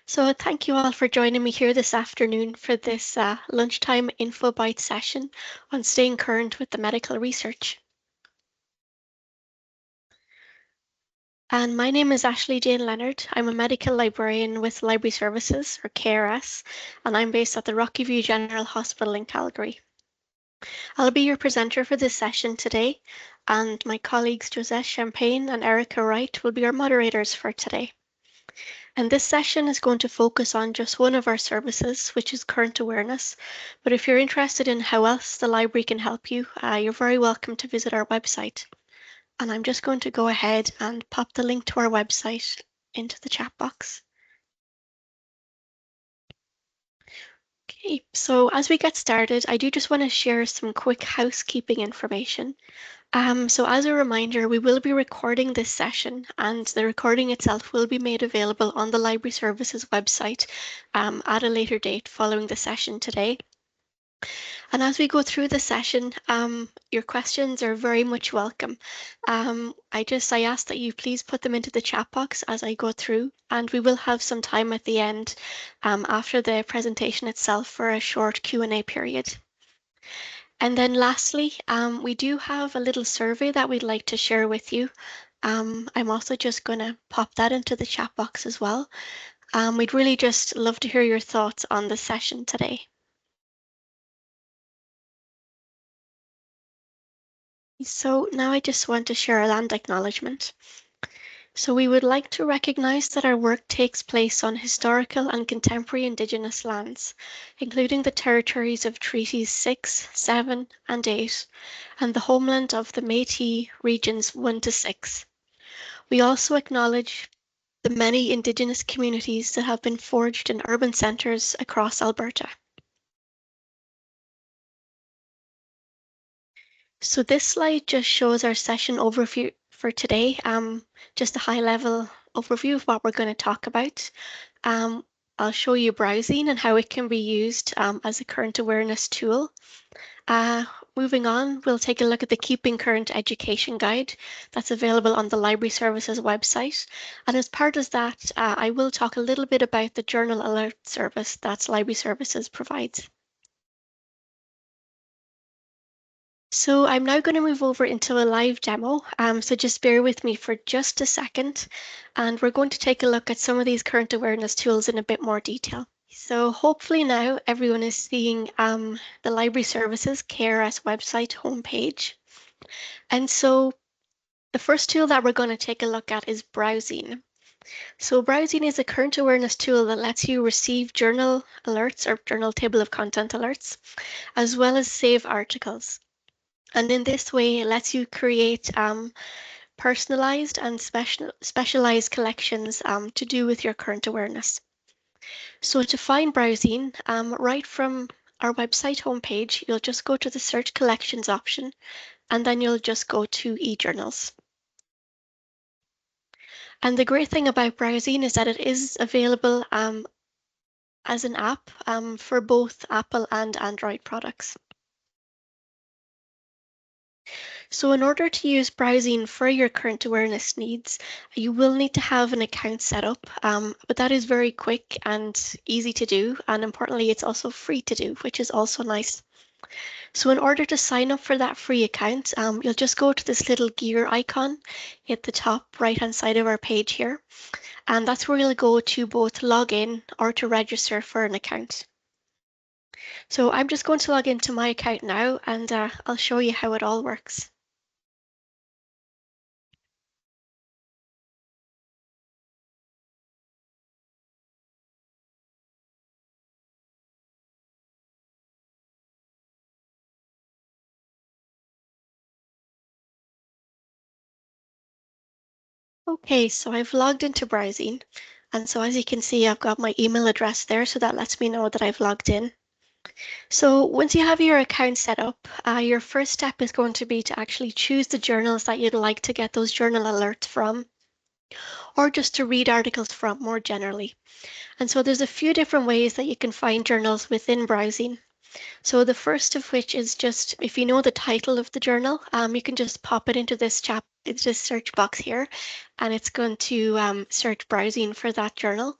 So thank you all for joining me here this afternoon for this lunchtime InfoBites session on staying current with the medical research. And my name is Ashley Jane Leonard. I'm a medical librarian with Library Services, or KRS, and I'm based at the Rocky View General Hospital in Calgary. I'll be your presenter for this session today, and my colleagues Josette Champagne and Erica Wright will be our moderators for today. And this session is going to focus on just one of our services, which is current awareness. But if you're interested in how else the library can help you, you're very welcome to visit our website. And I'm just going to go ahead and pop the link to our website into the chat box. Okay, so as we get started, I do just want to share some quick housekeeping information. So as a reminder, we will be recording this session, and the recording itself will be made available on the Library Services website at a later date following the session today. And as we go through the session, your questions are very much welcome. I ask that you please put them into the chat box as I go through, and we will have some time at the end after the presentation itself for a short Q&A period. And then lastly, we do have a little survey that we'd like to share with you. I'm also just going to pop that into the chat box as well. We'd really just love to hear your thoughts on the session today. So now I just want to share a land acknowledgement. So we would like to recognise that our work takes place on historical and contemporary Indigenous lands, including the territories of Treaties 6, 7 and 8, and the homeland of the Métis Regions 1 to 6. We also acknowledge the many Indigenous communities that have been forged in urban centres across Alberta. So this slide just shows our session overview for today, just a high-level overview of what we're going to talk about. I'll show you Browzine and how it can be used as a current awareness tool. Moving on, we'll take a look at the Keeping Current Education Guide that's available on the Library Services website. And as part of that, I will talk a little bit about the Journal Alert service that Library Services provides. So I'm now going to move over into a live demo, so just bear with me for just a second, and we're going to take a look at some of these current awareness tools in a bit more detail. So hopefully now everyone is seeing the Library Services KRS website homepage. And so the first tool that we're going to take a look at is Browzine. So Browzine is a current awareness tool that lets you receive journal alerts or journal table of content alerts, as well as save articles. And in this way, it lets you create personalized and specialized collections to do with your current awareness. So to find Browzine, right from our website homepage, you'll just go to the Search Collections option, and then you'll just go to eJournals. And the great thing about Browzine is that it is available as an app for both Apple and Android products. So in order to use Browzine for your current awareness needs, you will need to have an account set up, but that is very quick and easy to do. And importantly, it's also free to do, which is also nice. So in order to sign up for that free account, you'll just go to this little gear icon at the top right-hand side of our page here. And that's where you'll go to both log in or to register for an account. So I'm just going to log into my account now, and I'll show you how it all works. Okay, so I've logged into Browzine, and so as you can see, I've got my email address there, so that lets me know that I've logged in. So once you have your account set up, your first step is going to be to actually choose the journals that you'd like to get those journal alerts from, or just to read articles from more generally. And so there's a few different ways that you can find journals within Browzine. So the first of which is just, if you know the title of the journal, you can just pop it into this search box here, and it's going to search Browzine for that journal.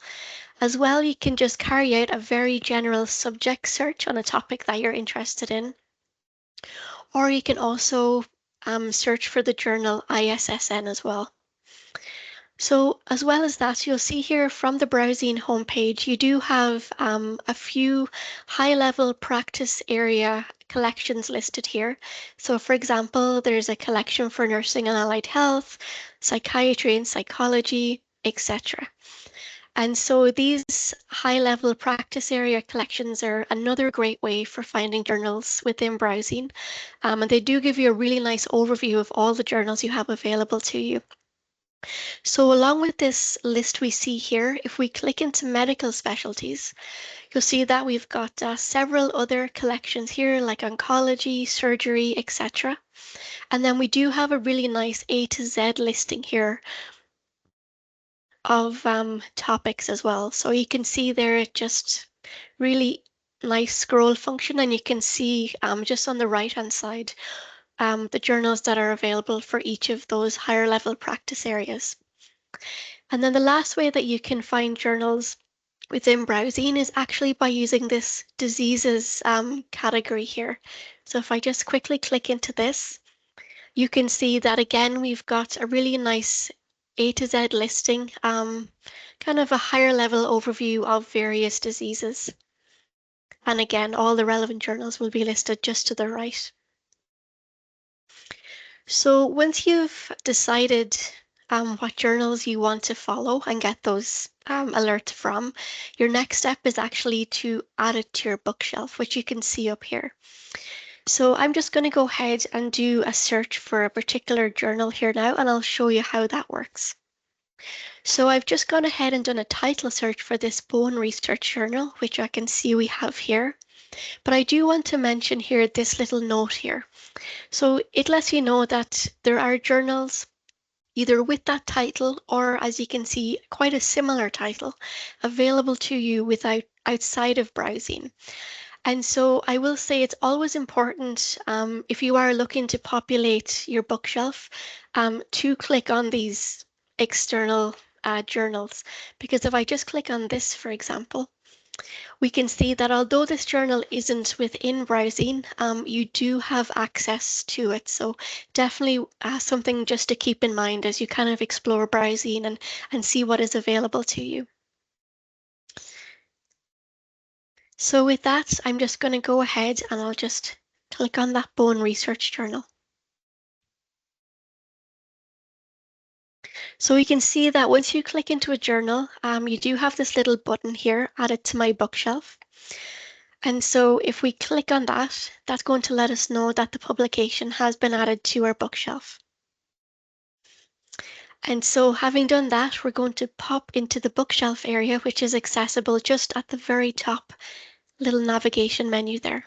As well, you can just carry out a very general subject search on a topic that you're interested in. Or you can also search for the journal ISSN as well. So as well as that, you'll see here from the Browzine homepage, you do have a few high-level practice area collections listed here. So for example, there's a collection for nursing and allied health, psychiatry and psychology, etc. And so these high-level practice area collections are another great way for finding journals within Browzine. And they do give you a really nice overview of all the journals you have available to you. So along with this list we see here, if we click into medical specialties, you'll see that we've got several other collections here like oncology, surgery, etc. And then we do have a really nice A to Z listing here of topics as well. So you can see there just really nice scroll function, and you can see just on the right hand side the journals that are available for each of those higher level practice areas. And then the last way that you can find journals within Browzine is actually by using this diseases category here. So if I just quickly click into this, you can see that again, we've got a really nice A to Z listing, kind of a higher level overview of various diseases. And again, all the relevant journals will be listed just to the right. So once you've decided what journals you want to follow and get those alerts from, your next step is actually to add it to your bookshelf, which you can see up here. So I'm just going to go ahead and do a search for a particular journal here now, and I'll show you how that works. So I've just gone ahead and done a title search for this bone research journal, which I can see we have here. But I do want to mention here this little note here. So it lets you know that there are journals either with that title or, as you can see, quite a similar title available to you outside of Browzine. And so I will say it's always important if you are looking to populate your bookshelf to click on these external journals, because if I just click on this, for example, we can see that although this journal isn't within Browzine, you do have access to it. So definitely something just to keep in mind as you kind of explore Browzine and see what is available to you. So with that, I'm just going to go ahead and I'll just click on that bone research journal. So we can see that once you click into a journal, you do have this little button here, add it to my bookshelf. And so if we click on that, that's going to let us know that the publication has been added to our bookshelf. And so having done that, we're going to pop into the bookshelf area, which is accessible just at the very top little navigation menu there.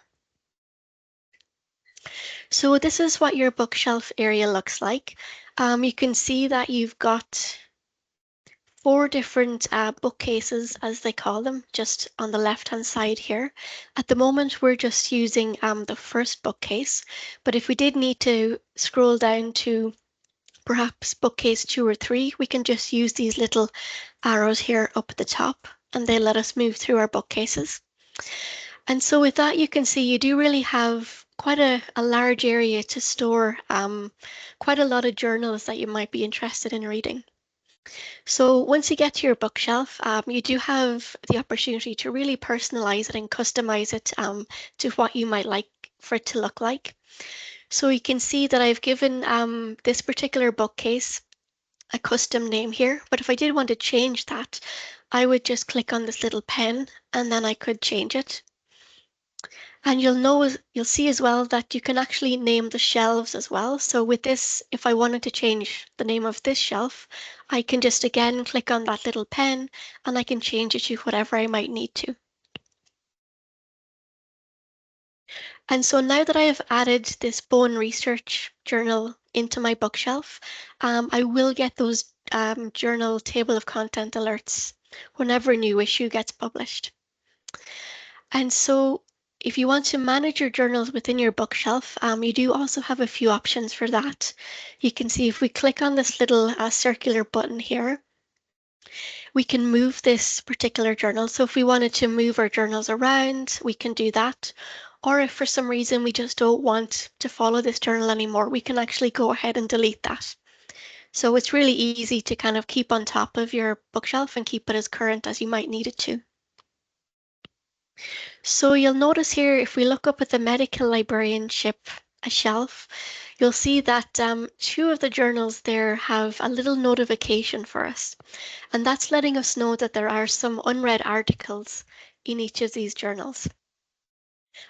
So this is what your bookshelf area looks like. You can see that you've got 4 different bookcases, as they call them, just on the left-hand side here. At the moment, we're just using the first bookcase, but if we did need to scroll down to perhaps bookcase 2 or 3, we can just use these little arrows here up at the top, and they let us move through our bookcases. And so with that, you can see you do really have quite a large area to store quite a lot of journals that you might be interested in reading. So once you get to your bookshelf, you do have the opportunity to really personalize it and customize it to what you might like for it to look like. So you can see that I've given this particular bookcase a custom name here, but if I did want to change that, I would just click on this little pen and then I could change it. And you'll see as well that you can actually name the shelves as well. So with this, if I wanted to change the name of this shelf, I can just again click on that little pen and I can change it to whatever I might need to. And so now that I have added this bone research journal into my bookshelf, I will get those journal table of content alerts whenever a new issue gets published. And so if you want to manage your journals within your bookshelf, you do also have a few options for that. You can see if we click on this little circular button here, we can move this particular journal. So if we wanted to move our journals around, we can do that. Or if for some reason we just don't want to follow this journal anymore, we can actually go ahead and delete that. So it's really easy to kind of keep on top of your bookshelf and keep it as current as you might need it to. So you'll notice here, if we look up at the medical librarianship shelf, you'll see that 2 of the journals there have a little notification for us. And that's letting us know that there are some unread articles in each of these journals.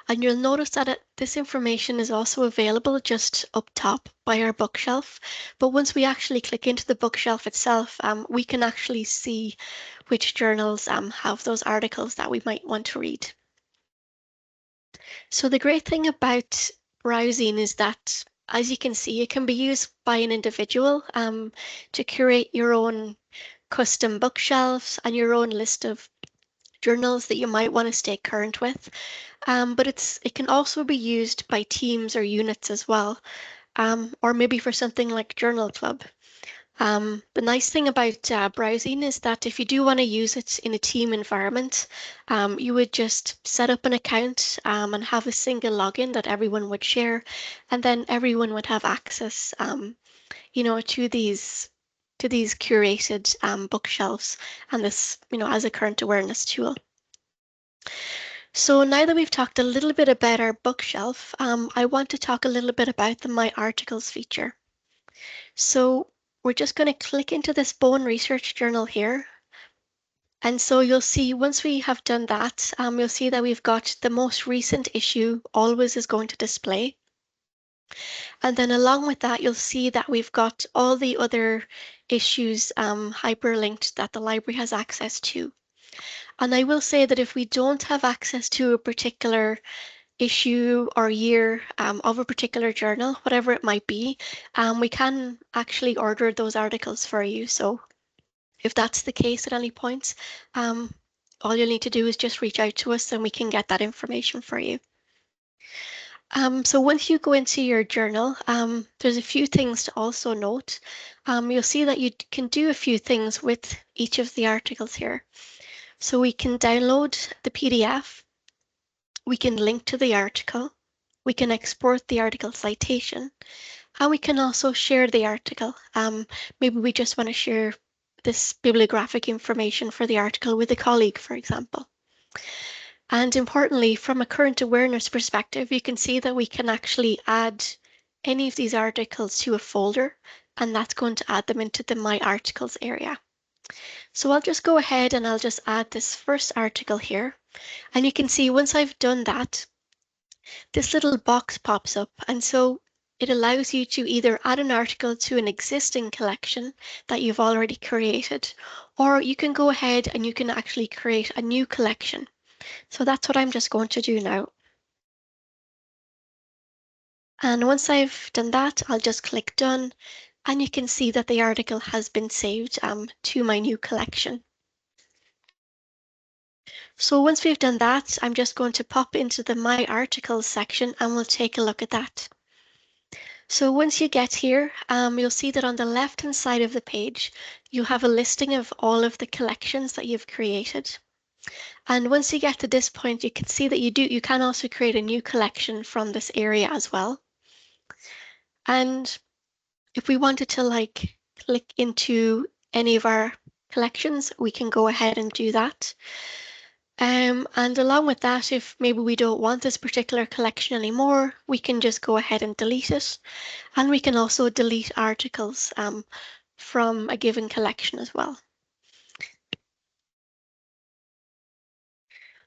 And you'll notice that this information is also available just up top by our bookshelf. But once we actually click into the bookshelf itself, we can actually see which journals have those articles that we might want to read. So the great thing about Browzine is that, as you can see, it can be used by an individual to curate your own custom bookshelves and your own list of journals that you might want to stay current with. But it can also be used by teams or units as well, or maybe for something like Journal Club. The nice thing about Browzine is that if you do want to use it in a team environment, you would just set up an account and have a single login that everyone would share, and then everyone would have access, to these curated bookshelves and this, as a current awareness tool. So now that we've talked a little bit about our bookshelf, I want to talk a little bit about the My Articles feature. So we're just going to click into this Bone Research Journal here. And so you'll see once we have done that, you'll see that we've got the most recent issue always is going to display. And then along with that, you'll see that we've got all the other issues hyperlinked that the library has access to. And I will say that if we don't have access to a particular issue or year of a particular journal, whatever it might be, we can actually order those articles for you. So if that's the case at any point, all you'll need to do is just reach out to us and we can get that information for you. So once you go into your journal, there's a few things to also note. You'll see that you can do a few things with each of the articles here. So we can download the PDF, we can link to the article, we can export the article citation, and we can also share the article. Maybe we just want to share this bibliographic information for the article with a colleague, for example. And importantly, from a current awareness perspective, you can see that we can actually add any of these articles to a folder, and that's going to add them into the My Articles area. So I'll just go ahead and I'll just add this first article here. And you can see once I've done that, this little box pops up. And so it allows you to either add an article to an existing collection that you've already created, or you can go ahead and you can actually create a new collection. So that's what I'm just going to do now. And once I've done that, I'll just click done. And you can see that the article has been saved to my new collection. So once we've done that, I'm just going to pop into the My Articles section and we'll take a look at that. So once you get here, you'll see that on the left-hand side of the page, you have a listing of all of the collections that you've created. And once you get to this point, you can see that you can also create a new collection from this area as well. And if we wanted to click into any of our collections, we can go ahead and do that. And along with that, if maybe we don't want this particular collection anymore, we can just go ahead and delete it. And we can also delete articles from a given collection as well.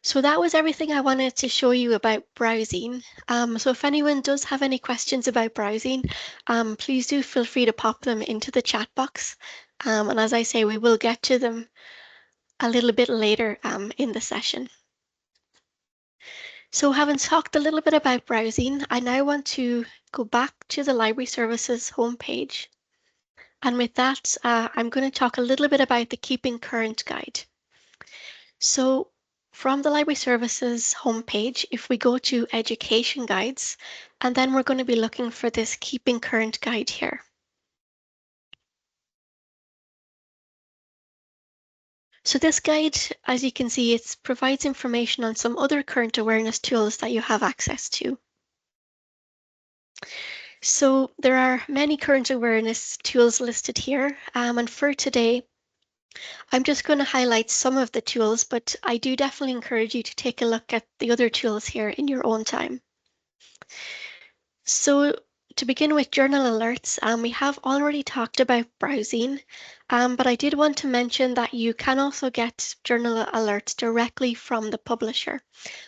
So that was everything I wanted to show you about Browzine. So if anyone does have any questions about Browzine, please do feel free to pop them into the chat box. And as I say, we will get to them a little bit later in the session. So having talked a little bit about Browzine, I now want to go back to the Library Services homepage. And with that, I'm going to talk a little bit about the Keeping Current guide. So from the Library Services homepage, if we go to Education Guides, and then we're going to be looking for this Keeping Current guide here. So this guide, as you can see, it provides information on some other current awareness tools that you have access to. So there are many current awareness tools listed here, and for today, I'm just going to highlight some of the tools, but I do definitely encourage you to take a look at the other tools here in your own time. So to begin with journal alerts, we have already talked about Browzine, but I did want to mention that you can also get journal alerts directly from the publisher,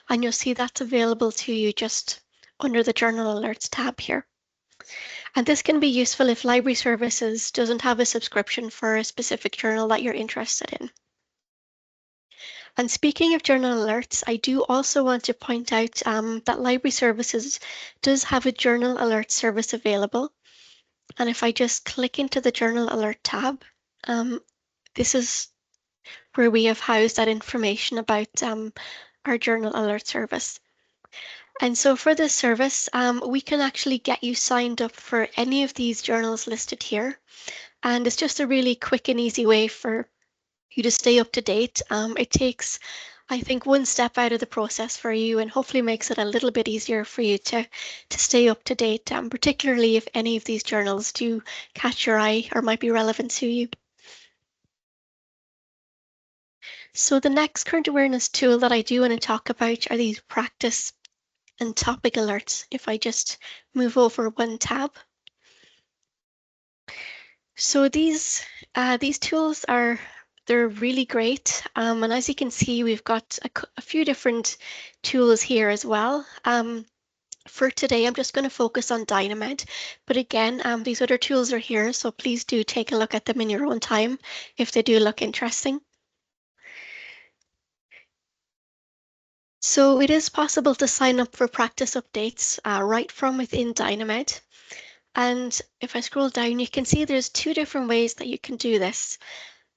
and you'll see that's available to you just under the journal alerts tab here. And this can be useful if Library Services doesn't have a subscription for a specific journal that you're interested in. And speaking of journal alerts, I do also want to point out that Library Services does have a journal alert service available. And if I just click into the journal alert tab, this is where we have housed that information about our journal alert service. And so for this service, we can actually get you signed up for any of these journals listed here. And it's just a really quick and easy way for you to stay up to date. It takes, I think, one step out of the process for you and hopefully makes it a little bit easier for you to stay up to date, particularly if any of these journals do catch your eye or might be relevant to you. So the next current awareness tool that I do want to talk about are these practice and topic alerts. If I just move over one tab. So these tools they're really great, and as you can see, we've got a few different tools here as well. For today, I'm just going to focus on Dynamed, but again, these other tools are here, so please do take a look at them in your own time if they do look interesting. So it is possible to sign up for practice updates right from within Dynamed. And if I scroll down, you can see there's two different ways that you can do this.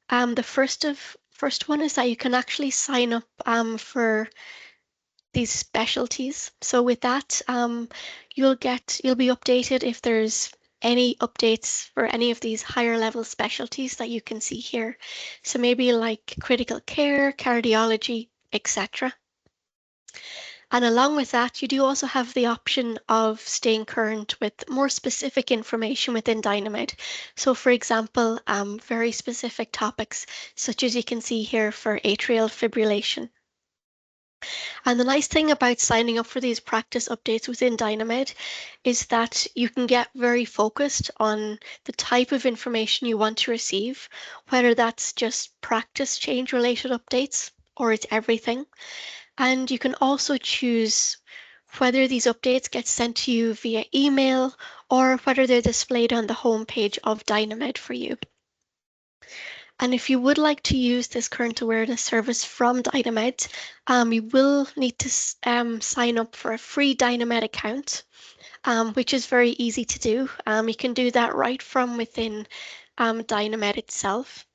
The first one is that you can actually sign up for these specialties. So with that, you'll be updated if there's any updates for any of these higher level specialties that you can see here. So maybe like critical care, cardiology, etc. And along with that, you do also have the option of staying current with more specific information within Dynamed. So for example, very specific topics, such as you can see here for atrial fibrillation. And the nice thing about signing up for these practice updates within Dynamed is that you can get very focused on the type of information you want to receive, whether that's just practice change related updates or it's everything. And you can also choose whether these updates get sent to you via email or whether they're displayed on the homepage of Dynamed for you. And if you would like to use this current awareness service from Dynamed, you will need to sign up for a free Dynamed account, which is very easy to do. You can do that right from within Dynamed itself.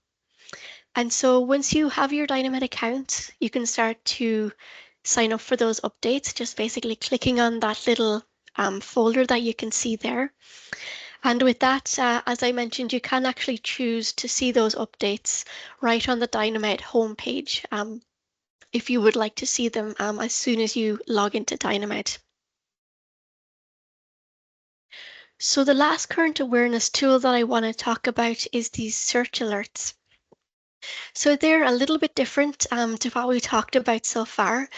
And so once you have your Dynamed account, you can start to sign up for those updates, just basically clicking on that little folder that you can see there. And with that, as I mentioned, you can actually choose to see those updates right on the Dynamed homepage if you would like to see them as soon as you log into Dynamed. So the last current awareness tool that I want to talk about is these search alerts. So they're a little bit different to what we talked about so far,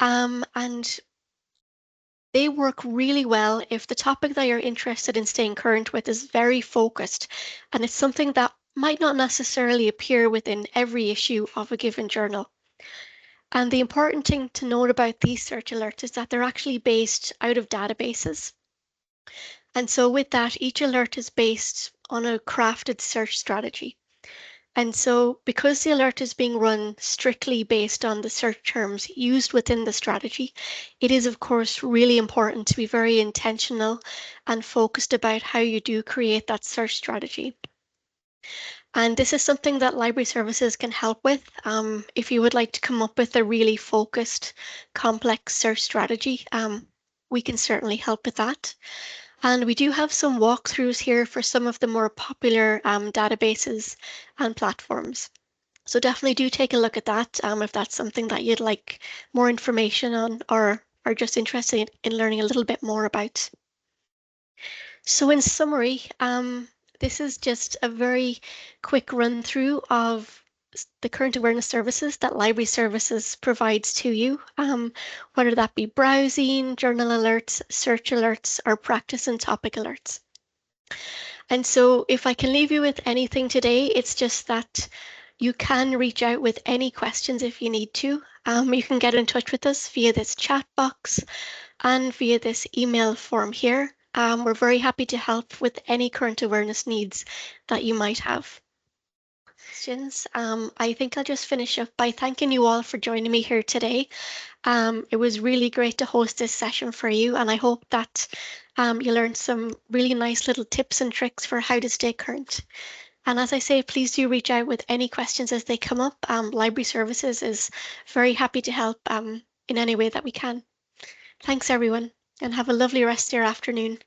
and they work really well if the topic that you're interested in staying current with is very focused and it's something that might not necessarily appear within every issue of a given journal. And the important thing to note about these search alerts is that they're actually based out of databases. And so with that, each alert is based on a crafted search strategy. And so because the alert is being run strictly based on the search terms used within the strategy, it is of course really important to be very intentional and focused about how you do create that search strategy. And this is something that library services can help with. If you would like to come up with a really focused, complex search strategy, we can certainly help with that. And we do have some walkthroughs here for some of the more popular databases and platforms. So definitely do take a look at that if that's something that you'd like more information on or are just interested in learning a little bit more about. So in summary, this is just a very quick run through of the current awareness services that library services provides to you, whether that be browsing, journal alerts, search alerts, or practice and topic alerts. And so if I can leave you with anything today, it's just that you can reach out with any questions if you need to. You can get in touch with us via this chat box and via this email form here. We're very happy to help with any current awareness needs that you might have. Questions. I think I'll just finish up by thanking you all for joining me here today. It was really great to host this session for you, and I hope that you learned some really nice little tips and tricks for how to stay current. And as I say, please do reach out with any questions as they come up. Library Services is very happy to help in any way that we can. Thanks, everyone, and have a lovely rest of your afternoon.